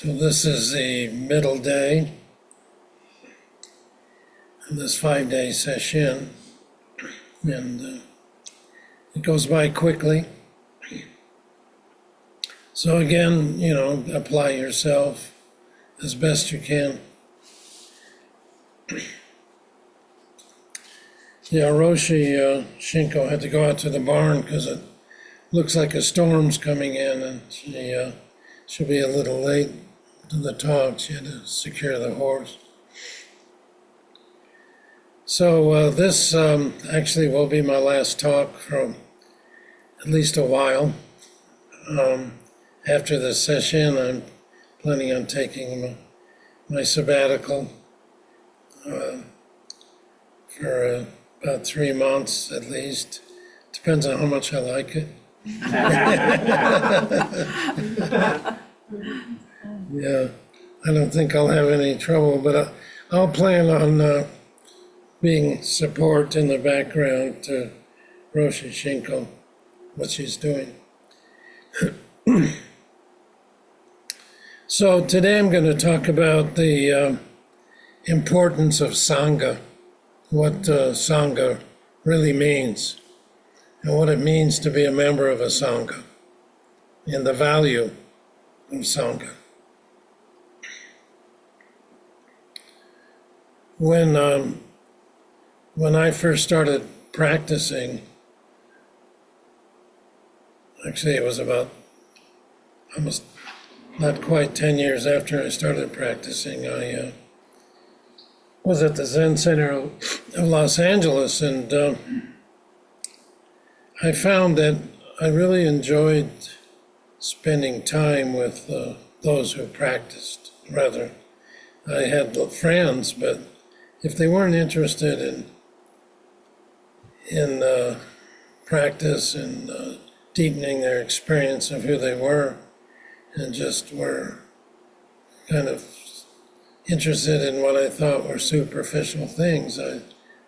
So this is the middle day of this 5-day Sesshin, and it goes by quickly. So again, apply yourself as best you can. Yeah, Roshi Shinko had to go out to the barn because it looks like a storm's coming in, and she'll be a little late to the talk. She had to secure the horse. So this actually will be my last talk for at least a while. After the session, I'm planning on taking my sabbatical for about 3 months at least. Depends on how much I like it. Yeah, I don't think I'll have any trouble, but I'll plan on being support in the background to Roshi Shinko, what she's doing. So today I'm going to talk about the importance of Sangha, what Sangha really means, and what it means to be a member of a Sangha, and the value of Sangha. When I first started practicing, actually it was about almost not quite 10 years after I started practicing, I was at the Zen Center of Los Angeles, and I found that I really enjoyed spending time with those who practiced. Rather, I had friends, but if they weren't interested in practice and deepening their experience of who they were, and just were kind of interested in what I thought were superficial things, I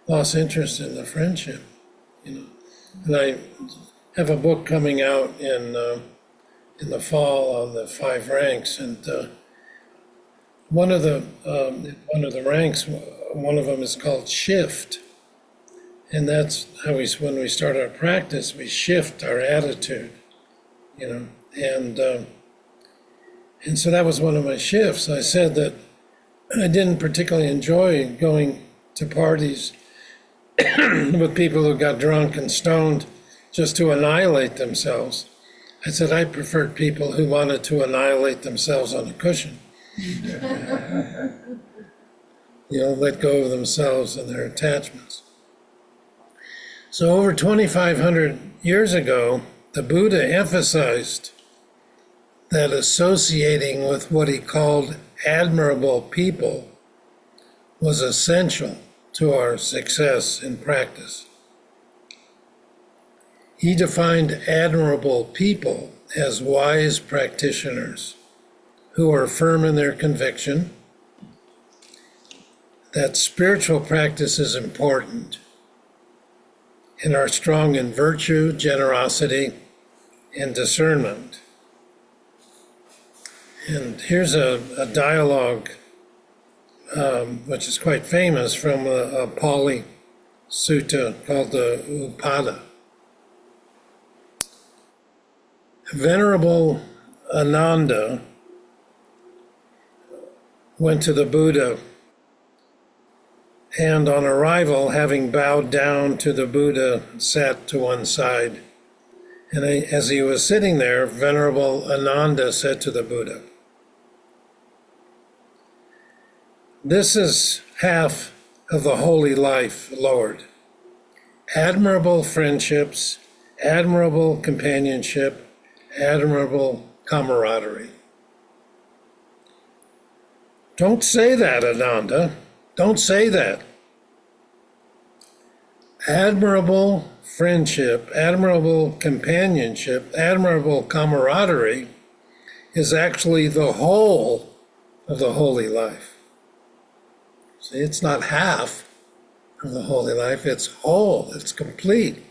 lost interest in the friendship. And I have a book coming out in the fall on the 5 ranks, and one of the ranks, one of them is called shift, and that's how when we start our practice, we shift our attitude, and so that was one of my shifts. I said that I didn't particularly enjoy going to parties with people who got drunk and stoned just to annihilate themselves. I said I preferred people who wanted to annihilate themselves on a cushion. Let go of themselves and their attachments. So over 2,500 years ago, the Buddha emphasized that associating with what he called admirable people was essential to our success in practice. He defined admirable people as wise practitioners who are firm in their conviction that spiritual practice is important and are strong in virtue, generosity, and discernment. And here's a dialogue which is quite famous from a Pali Sutta called the Upada. Venerable Ananda went to the Buddha, and on arrival, having bowed down to the Buddha, sat to one side. And as he was sitting there, Venerable Ananda said to the Buddha, "This is half of the holy life, Lord. Admirable friendships, admirable companionship, admirable camaraderie." Don't say that, Ananda. Don't say that. Admirable friendship, admirable companionship, admirable camaraderie is actually the whole of the holy life. See, it's not half of the holy life, it's whole, it's complete.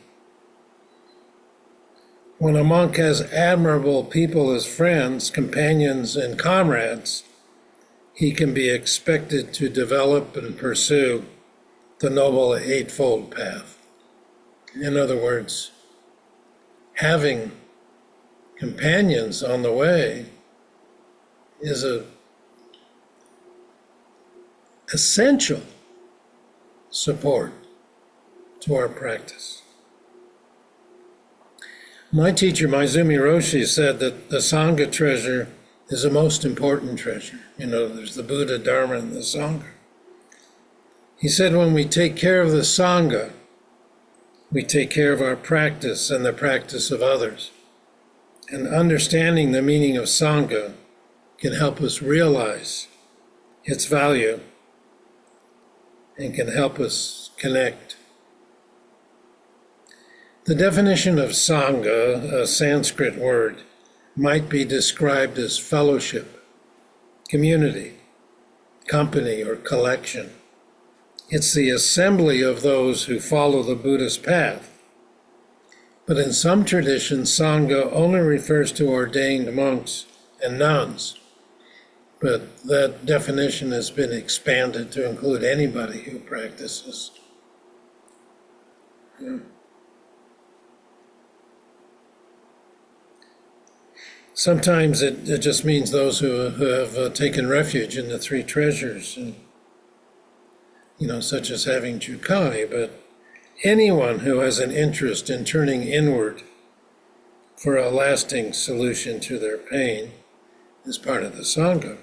When a monk has admirable people as friends, companions, and comrades, he can be expected to develop and pursue the Noble Eightfold Path. In other words, having companions on the way is an essential support to our practice. My teacher, Maizumi Roshi, said that the Sangha treasure is the most important treasure. There's the Buddha, Dharma, and the Sangha. He said when we take care of the Sangha, we take care of our practice and the practice of others. And understanding the meaning of Sangha can help us realize its value and can help us connect. The definition of Sangha, a Sanskrit word, might be described as fellowship, community, company, or collection. It's the assembly of those who follow the Buddhist path. But in some traditions, Sangha only refers to ordained monks and nuns. But that definition has been expanded to include anybody who practices. Yeah. Sometimes it just means those who have taken refuge in the three treasures, and, such as having Jukai, but anyone who has an interest in turning inward for a lasting solution to their pain is part of the Sangha.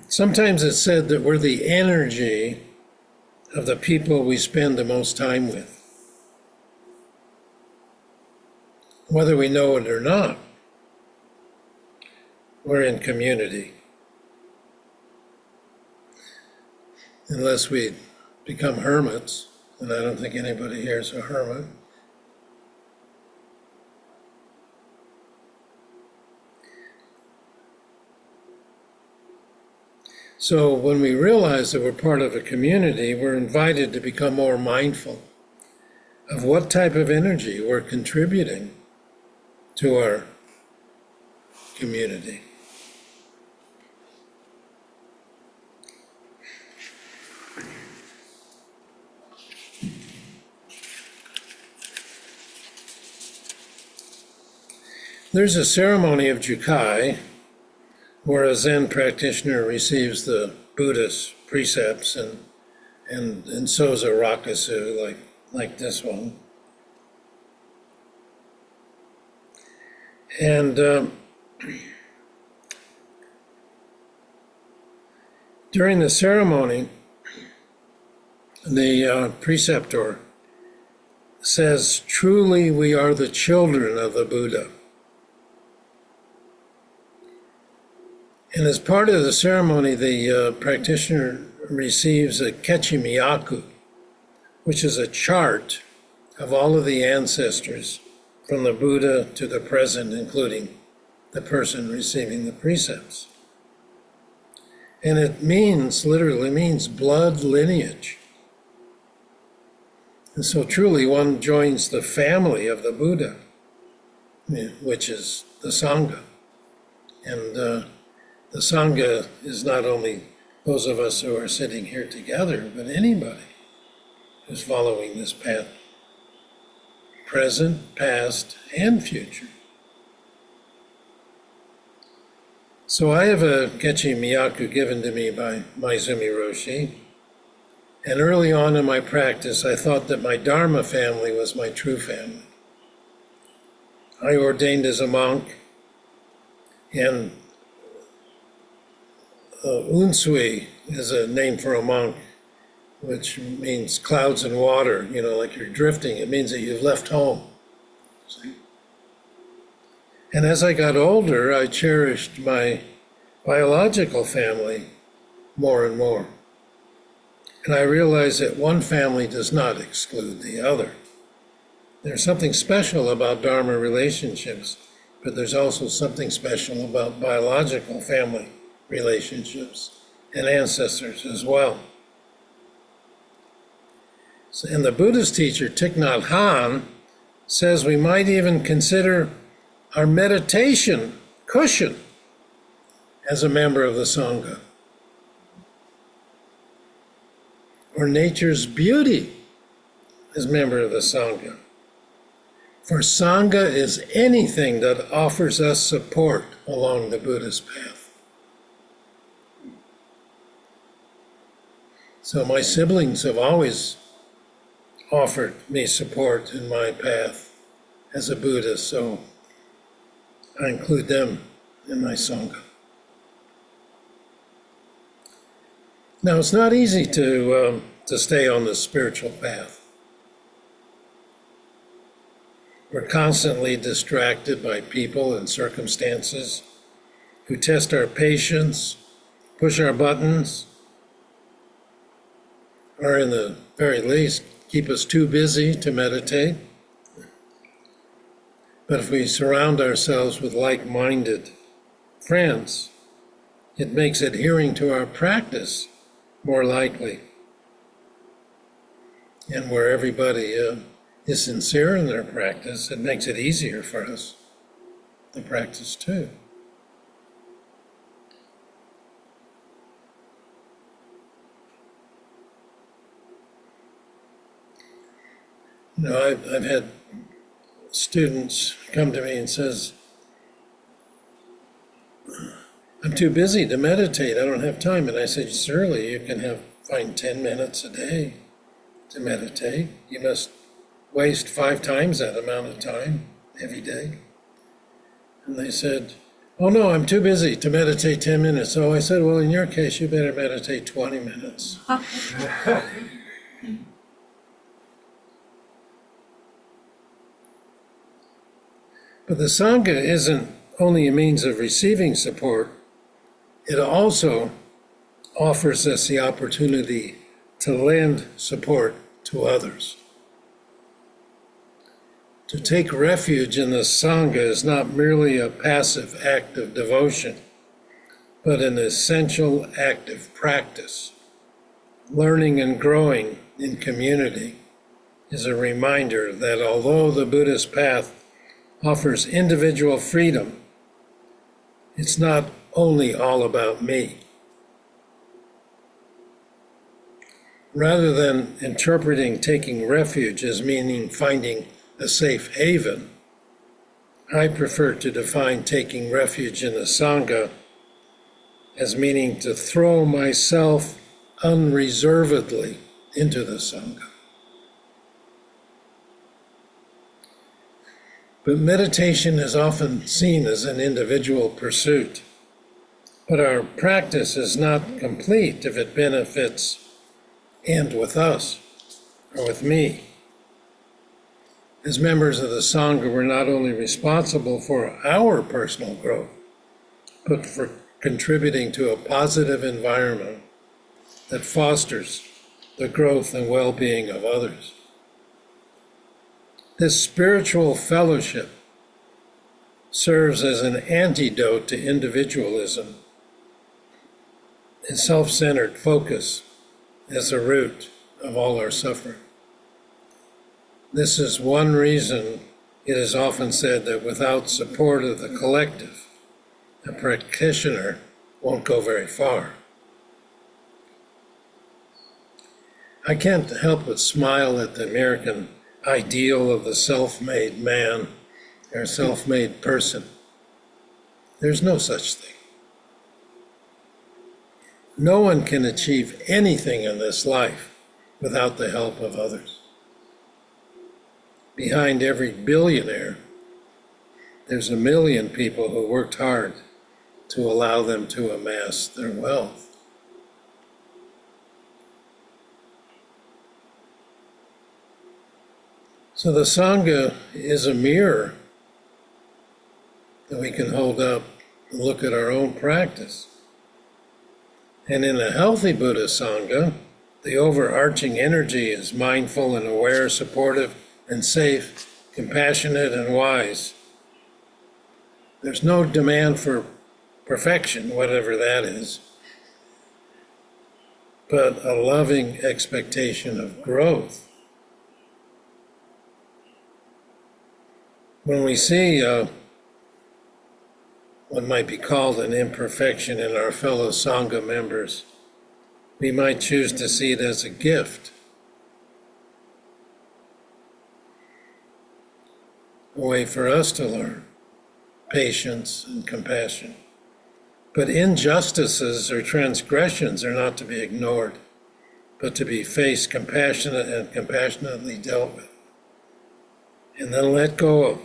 Sometimes it's said that we're the energy of the people we spend the most time with. Whether we know it or not, we're in community. Unless we become hermits, and I don't think anybody here is a hermit. So when we realize that we're part of a community, we're invited to become more mindful of what type of energy we're contributing to our community. There's a ceremony of Jukai where a Zen practitioner receives the Buddhist precepts and sews a rakusu like this one. And during the ceremony, the preceptor says, "Truly we are the children of the Buddha." And as part of the ceremony, the practitioner receives a kechimiyaku, which is a chart of all of the ancestors from the Buddha to the present, including the person receiving the precepts. And it literally means blood lineage. And so truly one joins the family of the Buddha, which is the Sangha. And the Sangha is not only those of us who are sitting here together, but anybody who's following this path, present, past, and future. So I have a Gechi Miyaku given to me by Maizumi Roshi, and early on in my practice, I thought that my Dharma family was my true family. I ordained as a monk, and Unsui is a name for a monk, which means clouds and water, like you're drifting. It means that you've left home. See? And as I got older, I cherished my biological family more and more. And I realized that one family does not exclude the other. There's something special about Dharma relationships, but there's also something special about biological family relationships and ancestors as well. And the Buddhist teacher, Thich Nhat Hanh, says we might even consider our meditation cushion as a member of the Sangha, or nature's beauty as a member of the Sangha. For Sangha is anything that offers us support along the Buddhist path. So my siblings have always offered me support in my path as a Buddhist, so I include them in my Sangha. Now, it's not easy to stay on the spiritual path. We're constantly distracted by people and circumstances who test our patience, push our buttons, or in the very least, keep us too busy to meditate. But if we surround ourselves with like-minded friends, it makes adhering to our practice more likely. And where everybody is sincere in their practice, it makes it easier for us to practice too. You know, I've had students come to me and says, I'm too busy to meditate, I don't have time. And I said, surely you can find 10 minutes a day to meditate. You must waste 5 times that amount of time every day. And they said, oh no, I'm too busy to meditate 10 minutes. So I said, well, in your case, you better meditate 20 minutes. But the Sangha isn't only a means of receiving support, it also offers us the opportunity to lend support to others. To take refuge in the Sangha is not merely a passive act of devotion, but an essential act of practice. Learning and growing in community is a reminder that although the Buddhist path offers individual freedom, it's not only all about me. Rather than interpreting taking refuge as meaning finding a safe haven, I prefer to define taking refuge in the Sangha as meaning to throw myself unreservedly into the Sangha. But meditation is often seen as an individual pursuit. But our practice is not complete if it benefits and with us, or with me. As members of the Sangha, we're not only responsible for our personal growth, but for contributing to a positive environment that fosters the growth and well-being of others. This spiritual fellowship serves as an antidote to individualism and self-centered focus as the root of all our suffering. This is one reason it is often said that without support of the collective, a practitioner won't go very far. I can't help but smile at the American ideal of the self-made man or self-made person. There's no such thing. No one can achieve anything in this life without the help of others. Behind every billionaire, there's a million people who worked hard to allow them to amass their wealth. So the Sangha is a mirror that we can hold up and look at our own practice. And in a healthy Buddhist Sangha, the overarching energy is mindful and aware, supportive and safe, compassionate and wise. There's no demand for perfection, whatever that is, but a loving expectation of growth when we see what might be called an imperfection in our fellow Sangha members, we might choose to see it as a gift, a way for us to learn patience and compassion. But injustices or transgressions are not to be ignored, but to be faced compassionate and compassionately dealt with, and then let go of,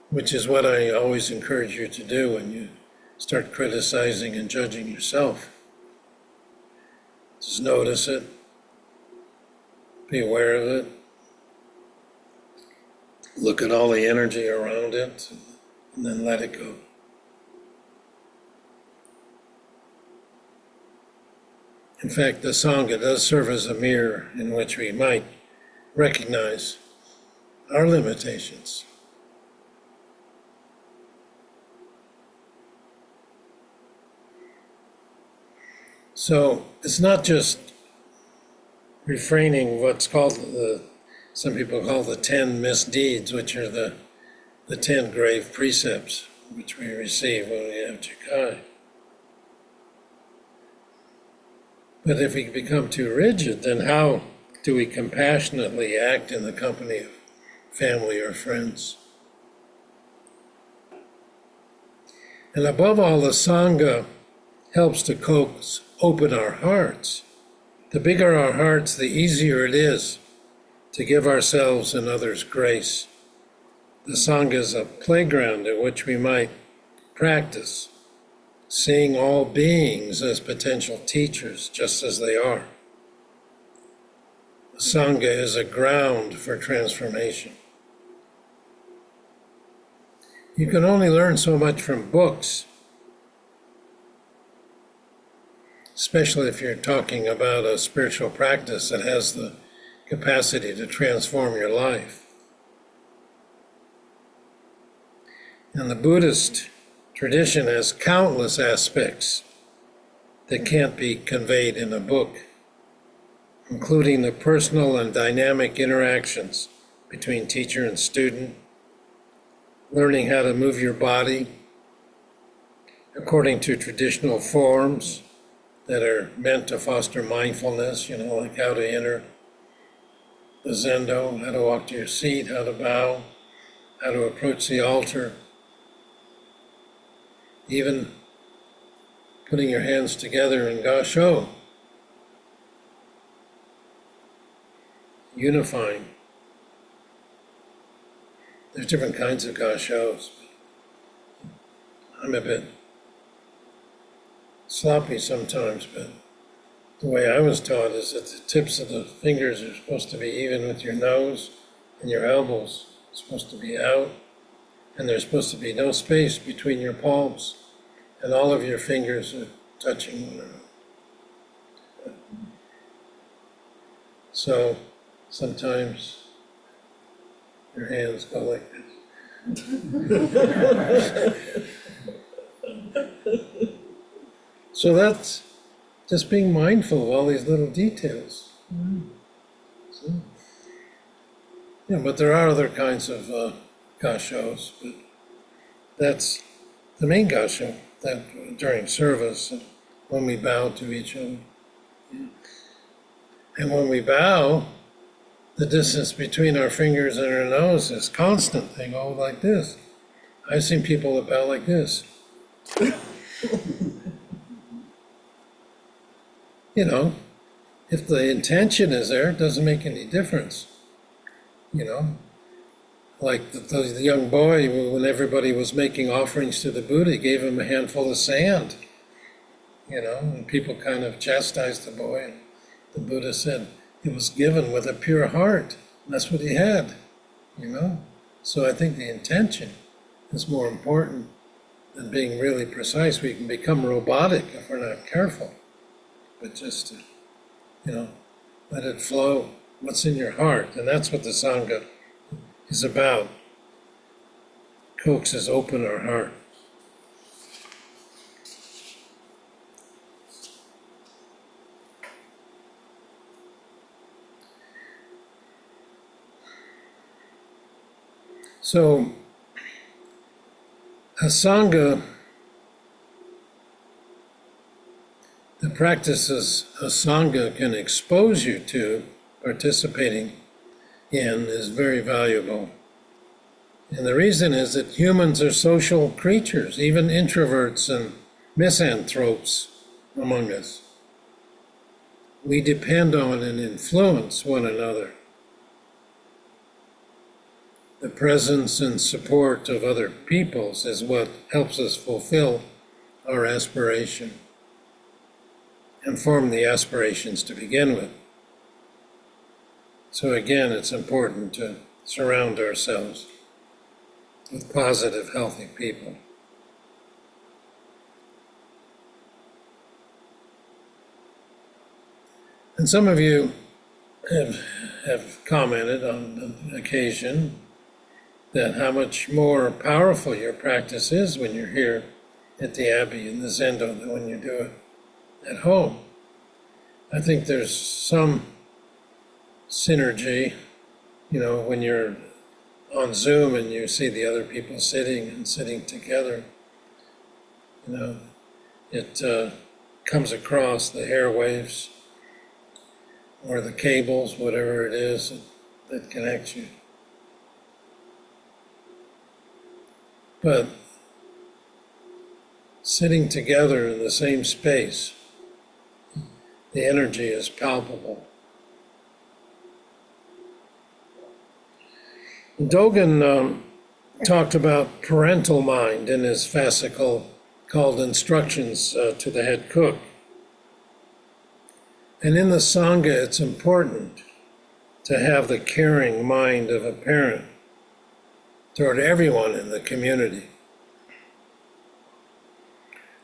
which is what I always encourage you to do when you start criticizing and judging yourself. Just notice it, be aware of it, look at all the energy around it, and then let it go. In fact, the Sangha does serve as a mirror in which we might recognize our limitations. So it's not just refraining what's called some people call the 10 misdeeds, which are the 10 grave precepts which we receive when we have Chikai. But if we become too rigid, then how do we compassionately act in the company of family or friends? And above all, the Sangha helps to coax open our hearts. The bigger our hearts, the easier it is to give ourselves and others grace. The Sangha is a playground at which we might practice seeing all beings as potential teachers, just as they are. The Sangha is a ground for transformation. You can only learn so much from books, especially if you're talking about a spiritual practice that has the capacity to transform your life. And the Buddhist tradition has countless aspects that can't be conveyed in a book, including the personal and dynamic interactions between teacher and student, learning how to move your body according to traditional forms that are meant to foster mindfulness, like how to enter the zendo, how to walk to your seat, how to bow, how to approach the altar, even putting your hands together in gasho, unifying. There's different kinds of gashos. I'm a bit sloppy sometimes, but the way I was taught is that the tips of the fingers are supposed to be even with your nose, and your elbows are supposed to be out, and there's supposed to be no space between your palms, and all of your fingers are touching one another. So sometimes your hands go like this. So that's just being mindful of all these little details. So, but there are other kinds of gashos, but that's the main gasho, that during service, when we bow to each other. And when we bow, the distance between our fingers and our nose is constant. They go like this. I've seen people that bow like this. If the intention is there, it doesn't make any difference. Like the young boy, when everybody was making offerings to the Buddha, he gave him a handful of sand. And people kind of chastised the boy. And the Buddha said it was given with a pure heart. And that's what he had. So I think the intention is more important than being really precise. We can become robotic if we're not careful. But just to, let it flow. What's in your heart? And that's what the Sangha is about. Coaxes open our heart. So a Sangha, the practices a Sangha can expose you to participating in is very valuable. And the reason is that humans are social creatures, even introverts and misanthropes among us. We depend on and influence one another. The presence and support of other peoples is what helps us fulfill our aspiration and form the aspirations to begin with. So again, it's important to surround ourselves with positive, healthy people. And some of you have commented on occasion that how much more powerful your practice is when you're here at the Abbey in the Zendo than when you do it at home. I think there's some synergy, when you're on Zoom and you see the other people sitting together, it comes across the airwaves or the cables, whatever it is that connects you. But sitting together in the same space, the energy is palpable. Dogen talked about parental mind in his fascicle called Instructions to the Head Cook. And in the Sangha, it's important to have the caring mind of a parent toward everyone in the community.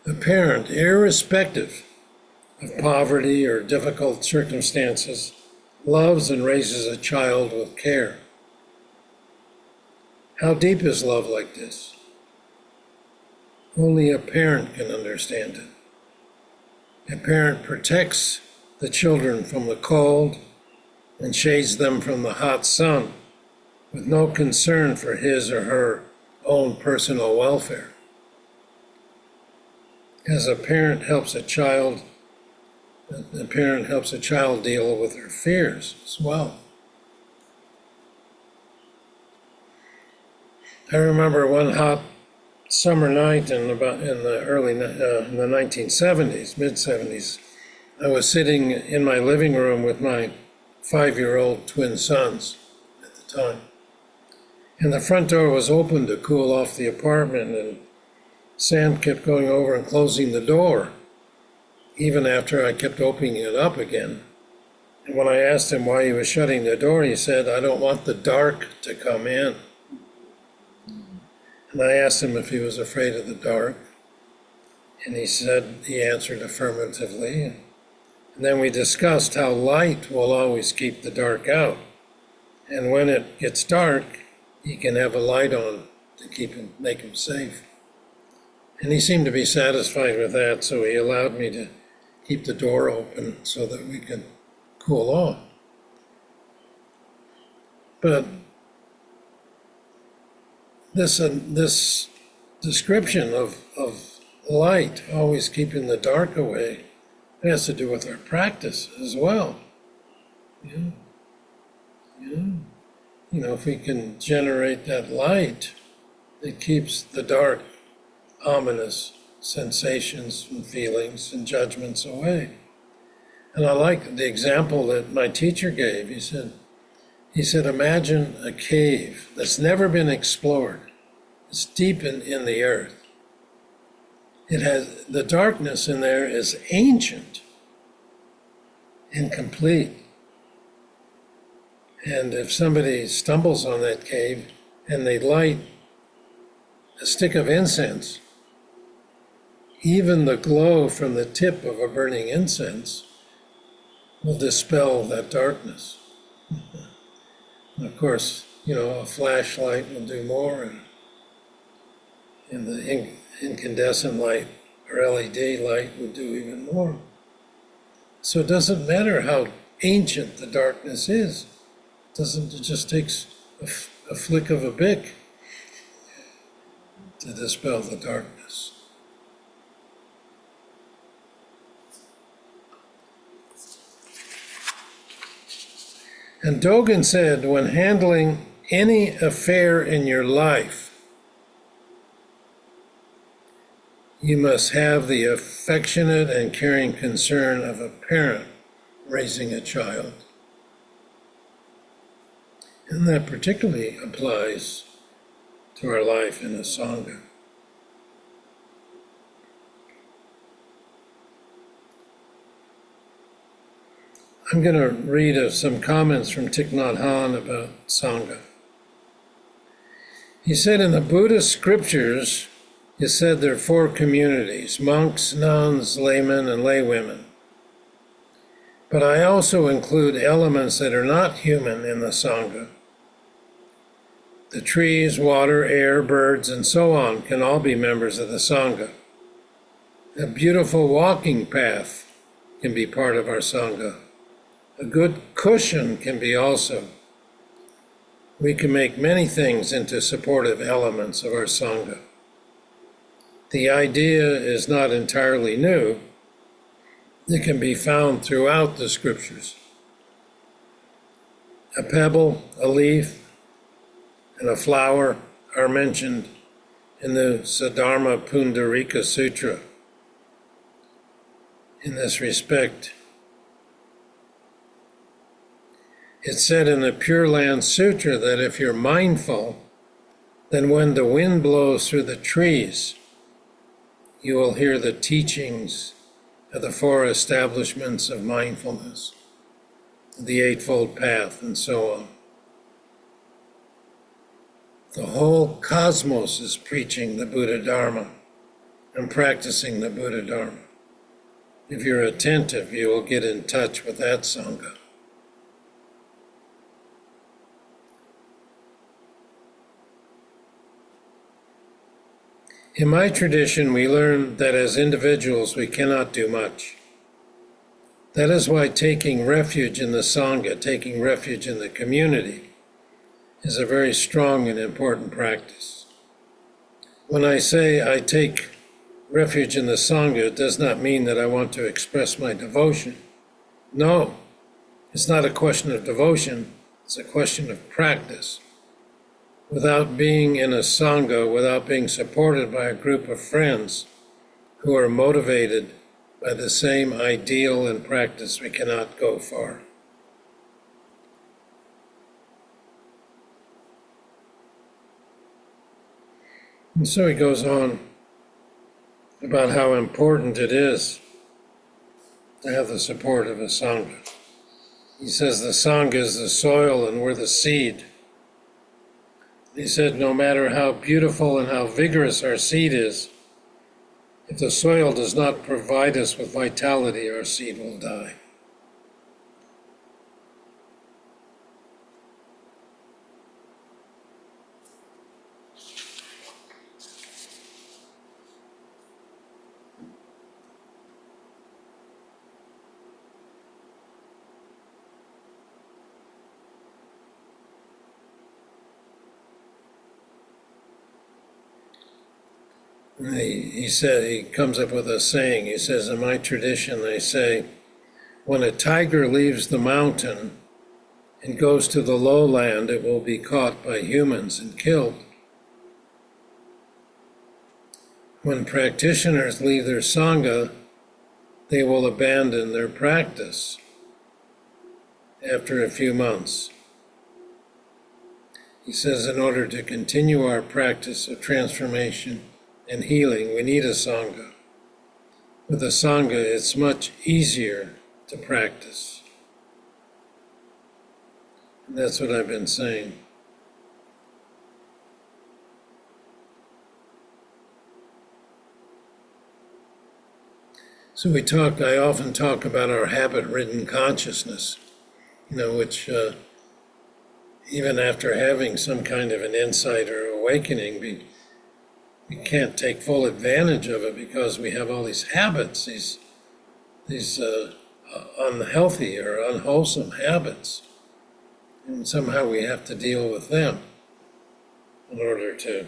A parent, irrespective of poverty or difficult circumstances, loves and raises a child with care. How deep is love like this? Only a parent can understand it. A parent protects the children from the cold and shades them from the hot sun with no concern for his or her own personal welfare. As a parent helps a child, the parent helps a child deal with her fears as well. I remember one hot summer night in the 1970s, mid-70s, I was sitting in my living room with my 5-year-old twin sons at the time. And the front door was open to cool off the apartment, and Sam kept going over and closing the door, even after I kept opening it up again. And when I asked him why he was shutting the door, he said, "I don't want the dark to come in." And I asked him if he was afraid of the dark, and he answered affirmatively. And then we discussed how light will always keep the dark out. And when it gets dark, he can have a light on to make him safe. And he seemed to be satisfied with that, so he allowed me to keep the door open so that we could cool off. But this description of light always keeping the dark away, it has to do with our practice as well. If we can generate that light, it keeps the dark, ominous sensations and feelings and judgments away. And I like the example that my teacher gave. He said, imagine a cave that's never been explored. It's deep in the earth. It has, the darkness in there is ancient, incomplete. And if somebody stumbles on that cave and they light a stick of incense, even the glow from the tip of a burning incense will dispel that darkness. Of course, a flashlight will do more, and the incandescent light or LED light would do even more. So it doesn't matter how ancient the darkness is. It just takes a flick of a Wick to dispel the darkness. And Dogen said, when handling any affair in your life, you must have the affectionate and caring concern of a parent raising a child. And that particularly applies to our life in a Sangha. I'm going to read some comments from Thich Nhat Hanh about Sangha. He said, in the Buddhist scriptures, it said there are 4 communities: monks, nuns, laymen, and laywomen. But I also include elements that are not human in the Sangha. The trees, water, air, birds, and so on can all be members of the Sangha. A beautiful walking path can be part of our Sangha. A good cushion can be also. We can make many things into supportive elements of our Sangha. The idea is not entirely new. It can be found throughout the scriptures. A pebble, a leaf, and a flower are mentioned in the Saddharma Pundarika Sutra. In this respect, it's said in the Pure Land Sutra that if you're mindful, then when the wind blows through the trees, you will hear the teachings of the 4 establishments of mindfulness, the Eightfold Path, and so on. The whole cosmos is preaching the Buddha Dharma and practicing the Buddha Dharma. If you're attentive, you will get in touch with that Sangha. In my tradition, we learn that as individuals we cannot do much. That is why taking refuge in the Sangha, taking refuge in the community, is a very strong and important practice. When I say I take refuge in the Sangha, it does not mean that I want to express my devotion. No, it's not a question of devotion, it's a question of practice. Without being in a Sangha, without being supported by a group of friends who are motivated by the same ideal and practice, we cannot go far. And so he goes on about how important it is to have the support of a Sangha. He says the Sangha is the soil and we're the seed. He said no matter how beautiful and how vigorous our seed is, if the soil does not provide us with vitality, our seed will die. He said, he comes up with a saying, he says, in my tradition they say, when a tiger leaves the mountain and goes to the lowland, it will be caught by humans and killed. When practitioners leave their Sangha, they will abandon their practice after a few months. He says, in order to continue our practice of transformation and healing, we need a Sangha. With a Sangha, it's much easier to practice. And that's what I've been saying. So I often talk about our habit-ridden consciousness, which even after having some kind of an insight or awakening, we can't take full advantage of it because we have all these habits, these unhealthy or unwholesome habits. And somehow we have to deal with them in order to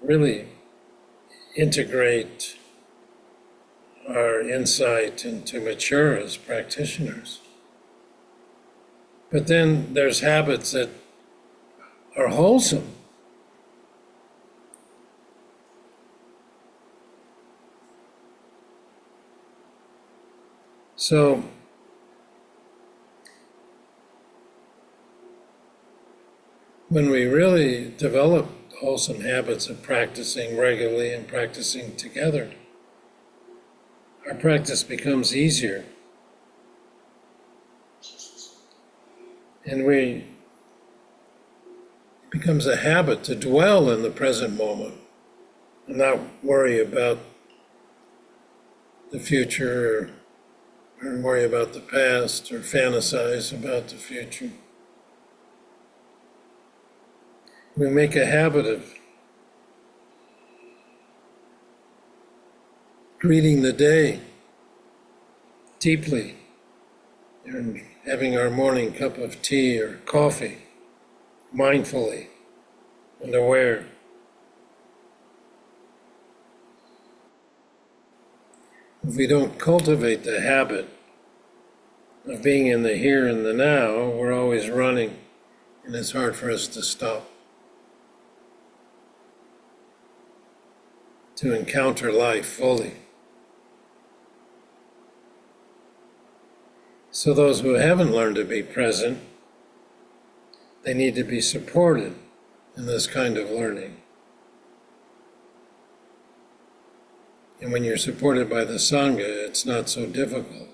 really integrate our insight and to mature as practitioners. But then there's habits that are wholesome. So when we really develop wholesome habits of practicing regularly and practicing together, our practice becomes easier. And it becomes a habit to dwell in the present moment and not worry about the future or worry about the past or fantasize about the future. We make a habit of greeting the day deeply and having our morning cup of tea or coffee mindfully and aware. If we don't cultivate the habit of being in the here and the now, we're always running, and it's hard for us to stop, to encounter life fully. So those who haven't learned to be present, they need to be supported in this kind of learning. And when you're supported by the Sangha, it's not so difficult.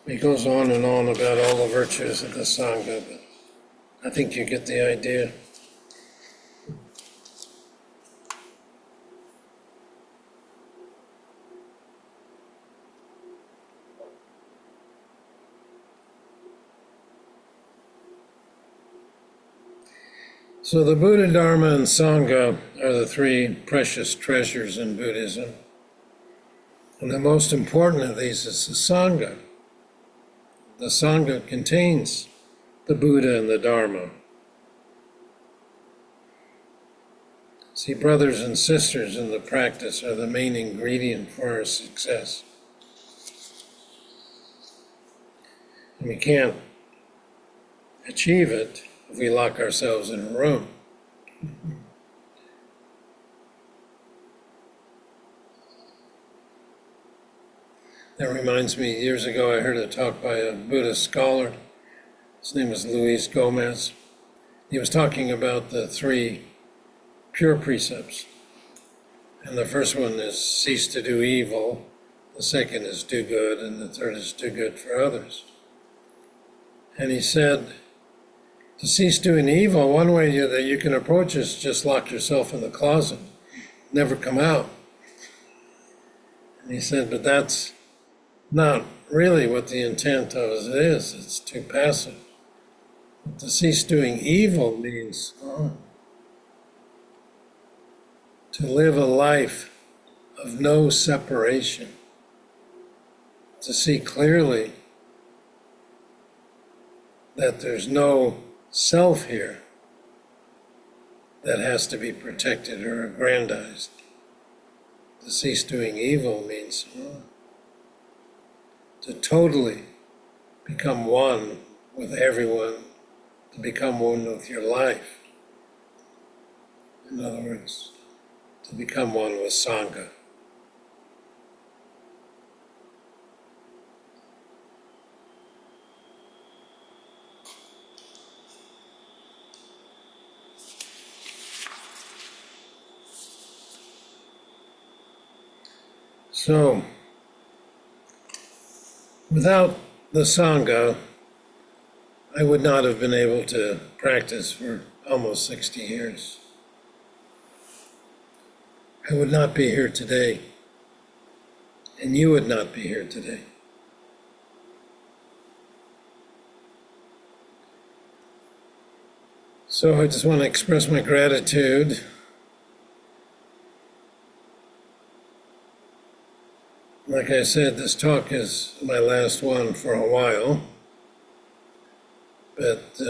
He goes on and on about all the virtues of the Sangha, but I think you get the idea. So the Buddha, Dharma, and Sangha are the three precious treasures in Buddhism. And the most important of these is the Sangha. The Sangha contains the Buddha and the Dharma. See, brothers and sisters in the practice are the main ingredient for our success. And we can't achieve it if we lock ourselves in a room. That reminds me, years ago I heard a talk by a Buddhist scholar. His name is Luis Gomez. He was talking about the three pure precepts. And the first one is cease to do evil, the second is do good, and the third is do good for others. And he said, to cease doing evil, one way that you can approach is just lock yourself in the closet, never come out. And he said, but that's not really what the intent of it is. It's too passive. But to cease doing evil means to live a life of no separation, to see clearly that there's no self here that has to be protected or aggrandized. To cease doing evil means to totally become one with everyone, to become one with your life. In other words, to become one with Sangha. So, without the Sangha, I would not have been able to practice for almost 60 years. I would not be here today, and you would not be here today. So I just want to express my gratitude. Like I said, this talk is my last one for a while. But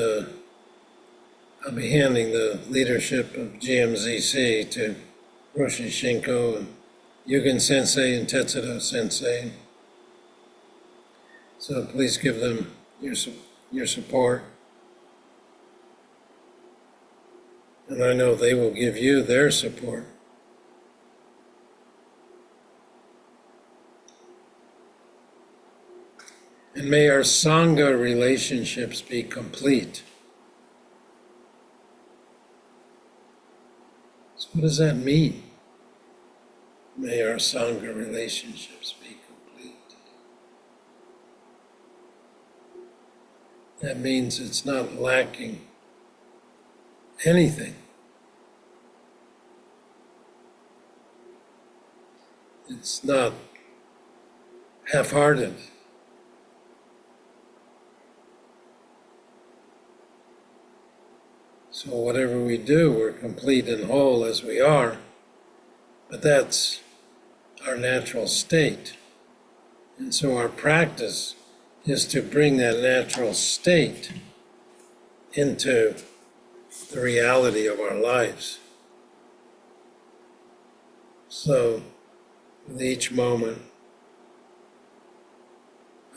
I'll be handing the leadership of GMZC to Roshi Shinko and Yugen Sensei and Tetsudo Sensei. So please give them your support. And I know they will give you their support. And may our Sangha relationships be complete. So what does that mean? May our Sangha relationships be complete. That means it's not lacking anything. It's not half-hearted. So whatever we do, we're complete and whole as we are, but that's our natural state. And so our practice is to bring that natural state into the reality of our lives. So with each moment,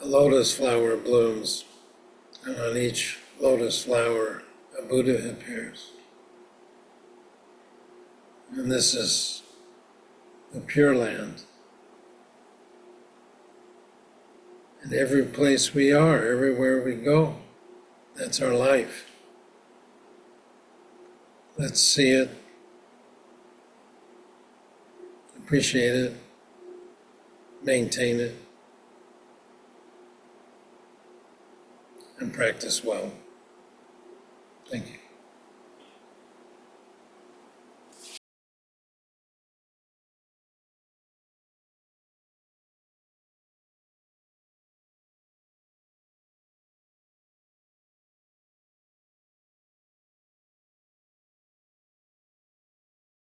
a lotus flower blooms, and on each lotus flower, a Buddha appears. And this is the Pure Land. And every place we are, everywhere we go, that's our life. Let's see it, appreciate it, maintain it, and practice well. Thank you.